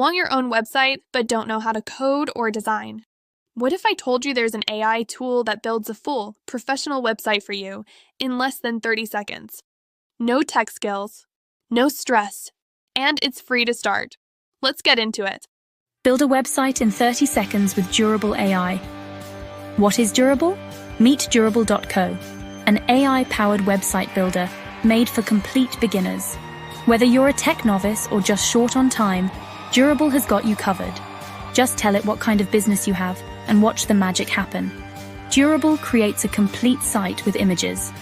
Want your own website, but don't know how to code or design? What if I told you there's an AI tool that builds a full, professional website for you in less than 30 seconds? No tech skills, no stress, and it's free to start. Let's get into it. Build a website in 30 seconds with Durable AI. What is Durable? Meet Durable.co, an AI-powered website builder made for complete beginners. Whether you're a tech novice or just short on time, Durable has got you covered. Just tell it what kind of business you have and watch the magic happen. Durable creates a complete site with images.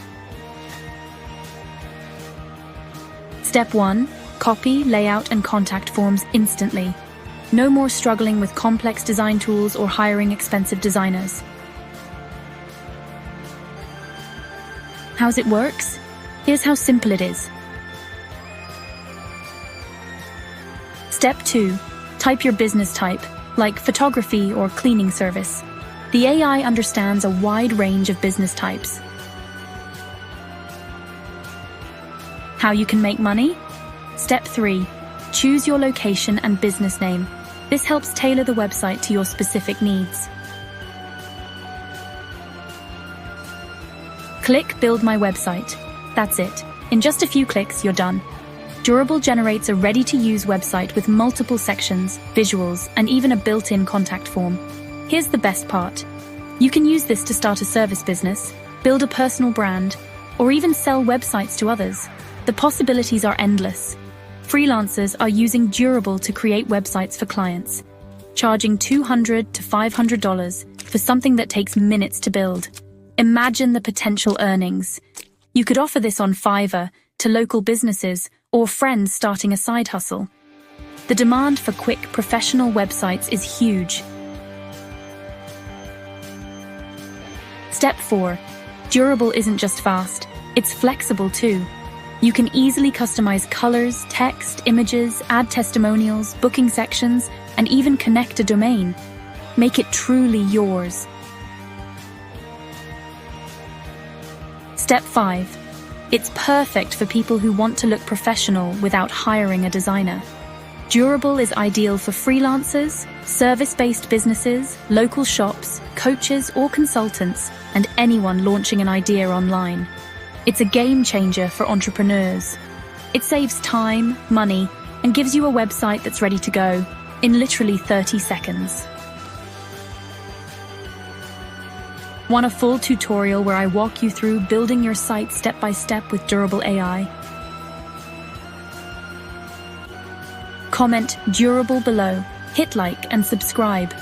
Step 1. Copy, layout, and contact forms instantly. No more struggling with complex design tools or hiring expensive designers. How it works? Here's how simple it is. Step 2. Type your business type, like photography or cleaning service. The AI understands a wide range of business types. How you can make money? Step 3. Choose your location and business name. This helps tailor the website to your specific needs. Click Build My Website. That's it. In just a few clicks, you're done. Durable generates a ready-to-use website with multiple sections, visuals, and even a built-in contact form. Here's the best part. You can use this to start a service business, build a personal brand, or even sell websites to others. The possibilities are endless. Freelancers are using Durable to create websites for clients, charging $200 to $500 for something that takes minutes to build. Imagine the potential earnings. You could offer this on Fiverr to local businesses or friends starting a side hustle. The demand for quick, professional websites is huge. Step 4. Durable isn't just fast, it's flexible too. You can easily customize colors, text, images, add testimonials, booking sections, and even connect a domain. Make it truly yours. Step 5. It's perfect for people who want to look professional without hiring a designer. Durable is ideal for freelancers, service-based businesses, local shops, coaches or consultants, and anyone launching an idea online. It's a game changer for entrepreneurs. It saves time, money, and gives you a website that's ready to go in literally 30 seconds. Want a full tutorial where I walk you through building your site step by step with Durable AI? Comment Durable below, hit like and subscribe.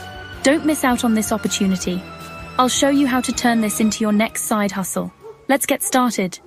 Don't miss out on this opportunity. I'll show you how to turn this into your next side hustle. Let's get started.